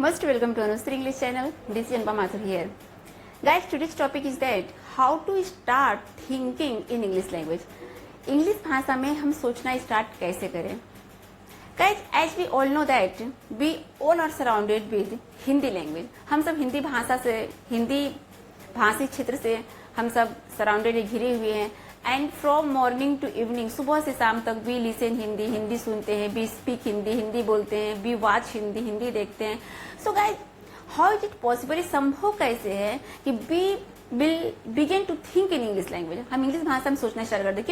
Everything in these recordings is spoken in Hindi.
Most welcome to Anusri English channel. This is Anpa Mathur here. Guys, today's topic is that how to start thinking in English language. English भाषा में हम सोचना स्टार्ट कैसे करें. Guys, as we all know that we all are surrounded with Hindi language. हम सब हिंदी भाषा से, हिंदी भाषी क्षेत्र से हम सब सराउंडेड घिरे हुए हैं. And from morning to evening, सुबह से शाम तक वी लिसन हिंदी, हिंदी सुनते हैं, वी स्पीक हिंदी, हिंदी बोलते हैं, वी वॉच हिंदी, हिंदी देखते हैं. So guys, how is it possible, संभव कैसे है कि we will begin to think in English language, हम इंग्लिश भाषा में सोचना स्टार्ट कर दें.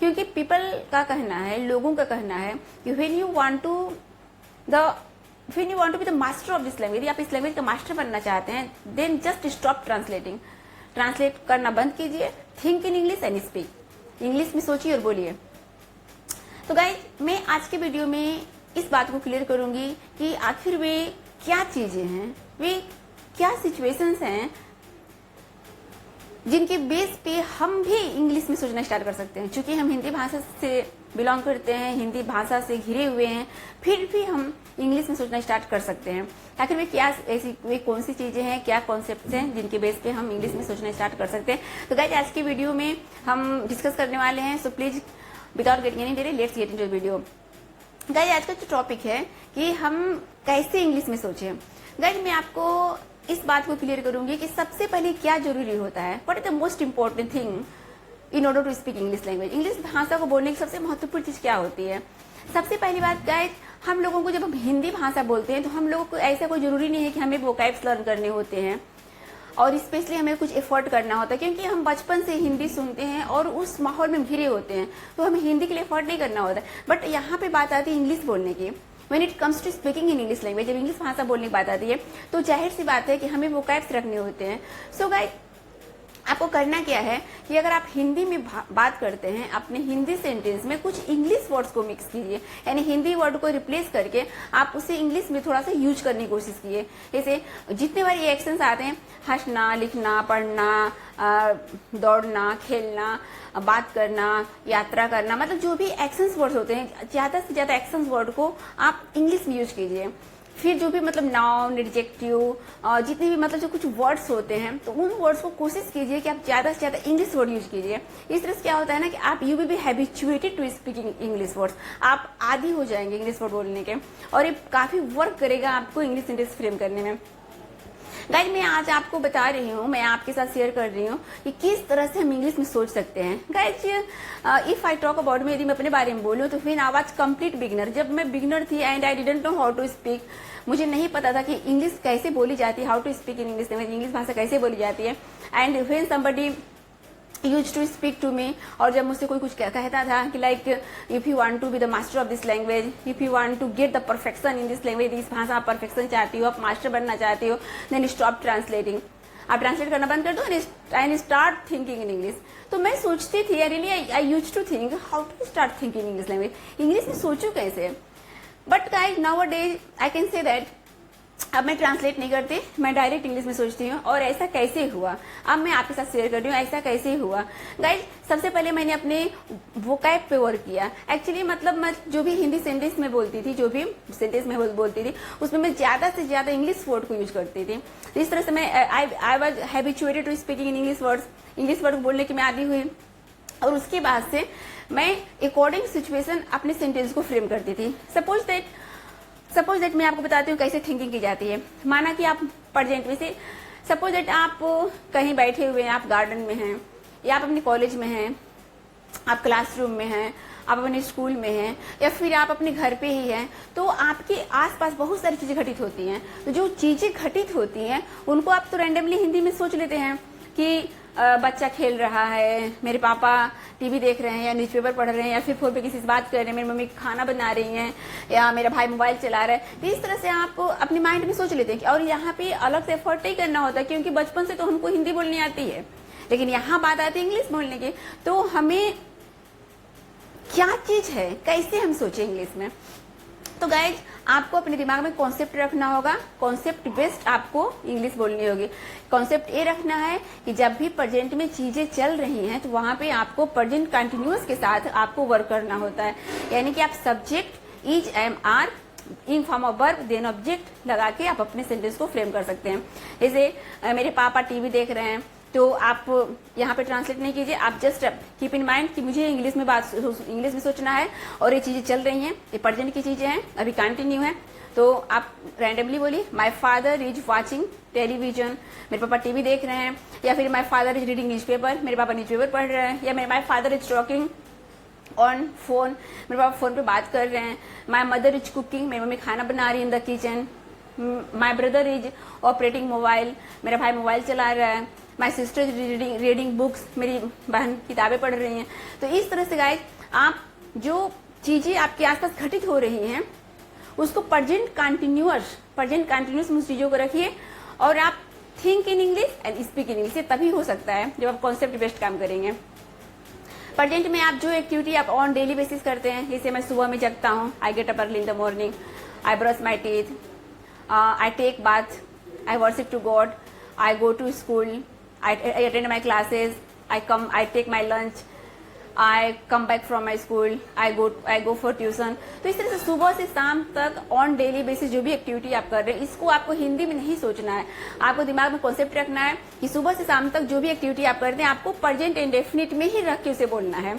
क्योंकि पीपल का कहना है, लोगों का कहना है कि when you want to be the master of this language, आप इस लैंग्वेज का मास्टर बनना चाहते हैं, then just stop translating. Translate करना बंद कीजिए, think in English and speak. English में सोचिए और बोलिए. तो गाइज, मैं आज के वीडियो में इस बात को क्लियर करूंगी कि आखिर वे क्या चीजें हैं, वे क्या सिचुएशंस हैं जिनके बेस पे हम भी इंग्लिश में सोचना स्टार्ट कर सकते हैं. क्योंकि हम हिंदी भाषा से बिलोंग करते हैं, हिंदी भाषा से घिरे हुए हैं, फिर भी हम इंग्लिश में सोचना स्टार्ट कर सकते हैं. आखिर वे क्या ऐसी, वे कौन सी चीजें हैं, क्या कॉन्सेप्ट्स हैं जिनके बेस पे हम इंग्लिश में सोचना स्टार्ट कर सकते हैं. तो गाइस, आज की वीडियो में हम डिस्कस करने वाले हैं. So please without getting any delay, let's get into the video. Guys, आज का जो टॉपिक है कि हम कैसे इंग्लिश में सोचें. गाइस, मैं आपको इस बात को क्लियर करूंगी कि सबसे पहले क्या जरूरी होता है, what is the most important thing in order to speak English language. English भाषा को बोलने की सबसे महत्वपूर्ण चीज क्या होती है. सबसे पहली बात गाइस, हम लोगों को जब हम हिंदी भाषा बोलते हैं तो हम लोगों को ऐसा कोई जरूरी नहीं है कि हमें वोकैब्स लर्न करने होते हैं और स्पेशली हमें कुछ एफर्ट करना होता है. क्योंकि हम बचपन से हिंदी सुनते हैं और उस माहौल में घिरे होते हैं, तो हमें हिंदी के लिए एफर्ट नहीं करना होता. बट यहाँ पे बात आती है इंग्लिश बोलने की. When it comes to speaking in English language, जब इंग्लिश भाषा बोलने की बात आती है तो जाहिर सी बात है कि हमें वोकैब्स रखने होते हैं. सो गाइस, आपको करना क्या है कि अगर आप हिंदी में बात करते हैं, अपने हिंदी सेंटेंस में कुछ इंग्लिश वर्ड्स को मिक्स कीजिए, यानी हिंदी वर्ड को रिप्लेस करके आप उसे इंग्लिश में थोड़ा सा यूज करने की कोशिश कीजिए. जैसे जितने बार ये एक्शंस आते हैं, हंसना, लिखना, पढ़ना, दौड़ना, खेलना, बात करना, यात्रा करना, मतलब जो भी एक्शंस वर्ड्स होते हैं, ज्यादा से ज्यादा एक्शंस वर्ड को आप इंग्लिश में यूज कीजिए. फिर जो भी मतलब नाउन, एडजेक्टिव, जितने भी मतलब जो कुछ वर्ड्स होते हैं, तो उन वर्ड्स को कोशिश कीजिए कि आप ज्यादा से ज्यादा इंग्लिश वर्ड यूज कीजिए. इस तरह से क्या होता है ना कि आप you will be habituated to speaking English words. आप आदी हो जाएंगे इंग्लिश वर्ड बोलने के, और ये काफी वर्क करेगा आपको इंग्लिश सेंटेंस फ्रेम करने में. गाइस, मैं आज आपको बता रही हूँ, मैं आपके साथ शेयर कर रही हूँ कि किस तरह से हम इंग्लिश में सोच सकते हैं. Guys, if I talk about me, यदि मैं अपने बारे में बोलूँ तो फिर आई वाज कंप्लीट बिगिनर. जब मैं बिगिनर थी and I didn't know how to speak, मुझे नहीं पता था कि इंग्लिश कैसे बोली जाती है, how to speak in English language, English भाषा कैसे बोली जाती है. And when somebody use to speak to me, और जब मुझसे कोई कुछ कहता था कि like if you want to be the master of this language, if you want to get the perfection in this language, इस भाषा आप परफेक्शन चाहती हो, आप मास्टर बनना चाहती हो, देन स्टॉप ट्रांसलेटिंग. आप ट्रांसलेट करना बंद कर दो and start thinking in English. तो मैं सोचती थी, really I use to think how to start thinking in English language, English में सोचूं कैसे. But guys, nowadays I can say that अब मैं ट्रांसलेट नहीं करती, मैं डायरेक्ट इंग्लिश में सोचती हूँ. और ऐसा कैसे हुआ, अब मैं आपके साथ शेयर कर रही हूँ ऐसा कैसे हुआ. गाइस, सबसे पहले मैंने अपने वोकैब पे वर्क किया. एक्चुअली मतलब मैं जो भी हिंदी सेंटेंस में बोलती थी, जो भी सेंटेंस में बोलती थी, उसमें मैं ज्यादा से ज्यादा इंग्लिश वर्ड को यूज करती थी. इस तरह से मैं I was habituated to speaking in English words. English word बोलने की मैं आदी हुई, और उसके बाद से मैं अकॉर्डिंग सिचुएशन अपने सेंटेंस को फ्रेम करती थी. सपोज दैट मैं आपको बताती हूँ कैसे थिंकिंग की जाती है. माना कि आप प्रेजेंट में से, सपोज दैट आप कहीं बैठे हुए हैं, आप गार्डन में हैं, या आप अपने कॉलेज में हैं, आप क्लासरूम में हैं, आप अपने स्कूल में हैं, या फिर आप अपने घर पे ही हैं. तो आपके आसपास बहुत सारी चीजें घटित होती हैं. तो जो चीजें घटित होती हैं उनको आप तो रैंडमली हिंदी में सोच लेते हैं कि बच्चा खेल रहा है, मेरे पापा टीवी देख रहे हैं, या न्यूज़पेपर पढ़ रहे हैं, या फिर फोन पे किसी से बात कर रहे हैं, मेरी मम्मी खाना बना रही हैं, या मेरा भाई मोबाइल चला रहा है. तो इस तरह से आप अपने माइंड में सोच लेते हैं. और यहाँ पे अलग से एफर्ट नहीं करना होता, क्योंकि बचपन से तो हमको हिंदी बोलनी आती है. लेकिन यहाँ बात आती है इंग्लिश बोलने की, तो हमें क्या चीज है, कैसे हम सोचे इंग्लिश में. तो गाइज, आपको अपने दिमाग में कॉन्सेप्ट रखना होगा. कॉन्सेप्ट बेस्ड आपको इंग्लिश बोलनी होगी. कॉन्सेप्ट ये रखना है कि जब भी प्रेजेंट में चीजें चल रही हैं तो वहां पे आपको प्रेजेंट कंटिन्यूअस के साथ आपको वर्क करना होता है. यानी कि आप subject, is, am, are in form of verb then object लगा के आप अपने सेंटेंस को फ्रेम कर सकते हैं। जैसे मेरे पापा टीवी देख रहे हैं, तो आप यहाँ पे ट्रांसलेट नहीं कीजिए, आप जस्ट कीप इन माइंड कि मुझे इंग्लिश में सोचना है और ये चीजें चल रही हैं, ये प्रेजेंट की चीजें हैं, अभी कंटिन्यू है। तो आप रैंडमली बोलिए my father is watching television, मेरे पापा टीवी देख रहे हैं, या फिर my father is reading newspaper, मेरे पापा न्यूज़पेपर पढ़ रहे हैं, या my father is talking on phone, मेरे पापा फोन पे बात कर रहे हैं। माई मदर इज कुकिंग, मेरी मम्मी खाना बना रही है in the kitchen. My brother is operating mobile, मेरा भाई मोबाइल चला रहा है। My sister is reading books, मेरी बहन किताबें पढ़ रही हैं। तो इस तरह से गाइस आप जो चीजें आपके आसपास घटित हो रही हैं उसको प्रेजेंट कंटिन्यूअस उन चीजों को रखिए और आप think in English and speak in English. तभी हो सकता है जब आप कॉन्सेप्ट बेस्ड काम करेंगे। प्रेजेंट में आप जो एक्टिविटी आप ऑन डेली बेसिस करते हैं, जैसे मैं सुबह में जगता हूँ, I get up early in the morning, I brush my teeth, I take bath, I worship to God, I go to school, I attend my classes, I take my lunch, I come back from my school, I go for tuition। तो इस तरह से सुबह से शाम तक ऑन डेली बेसिस जो भी एक्टिविटी आप कर रहे हैं, इसको आपको हिंदी में नहीं सोचना है। आपको दिमाग में कॉन्सेप्ट रखना है कि सुबह से शाम तक जो भी एक्टिविटी आप करते हैं आपको प्रेजेंट इंडेफिनिट में ही रख के उसे बोलना है।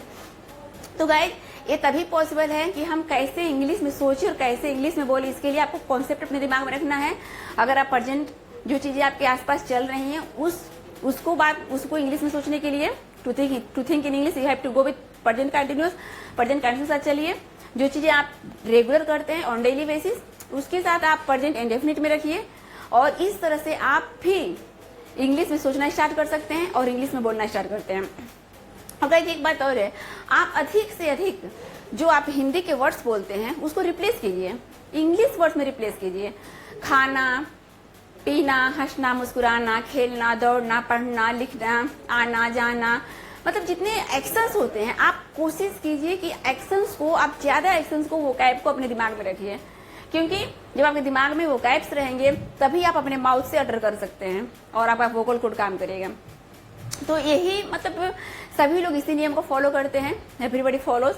तो गाइस ये तभी पॉसिबल है कि हम कैसे इंग्लिश में सोचें और कैसे इंग्लिश में बोले, इसके लिए आपको कॉन्सेप्ट अपने दिमाग में रखना है। अगर आप प्रेजेंट जो चीजें आपके आसपास चल रही हैं उसको इंग्लिश में सोचने के लिए to think in English you have to go with present continuous साथ चलिए। जो चीजें आप रेगुलर करते हैं ऑन डेली बेसिस उसके साथ आप प्रेजेंट इंडेफिनिट में रखिए और इस तरह से आप भी इंग्लिश में सोचना स्टार्ट कर सकते हैं और इंग्लिश में बोलना स्टार्ट करते हैं। अब एक बात और है, आप अधिक से अधिक जो आप हिंदी के वर्ड्स बोलते हैं उसको रिप्लेस कीजिए, इंग्लिश वर्ड्स में रिप्लेस कीजिए। खाना, पीना, हंसना, मुस्कुराना, खेलना, दौड़ना, पढ़ना, लिखना, आना जाना, मतलब जितने एक्शंस होते हैं आप कोशिश कीजिए कि एक्शंस को आप ज्यादा एक्शंस को वोकैब को अपने दिमाग में रखिए, क्योंकि जब आपके दिमाग में वोकैब्स रहेंगे तभी आप अपने माउथ से अटर कर सकते हैं और आपका वोकल कोड काम करेगा। तो यही मतलब सभी लोग इसी नियम को फॉलो करते हैं, everybody follows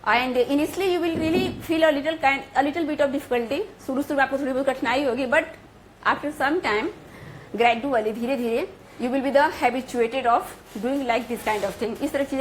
and initially you will really feel a little bit of difficulty. शुरू में आपको थोड़ी बहुत कठिनाई होगी, but after some time gradually धीरे धीरे you will be the habituated of doing like this kind of thing। इस तरह चीजें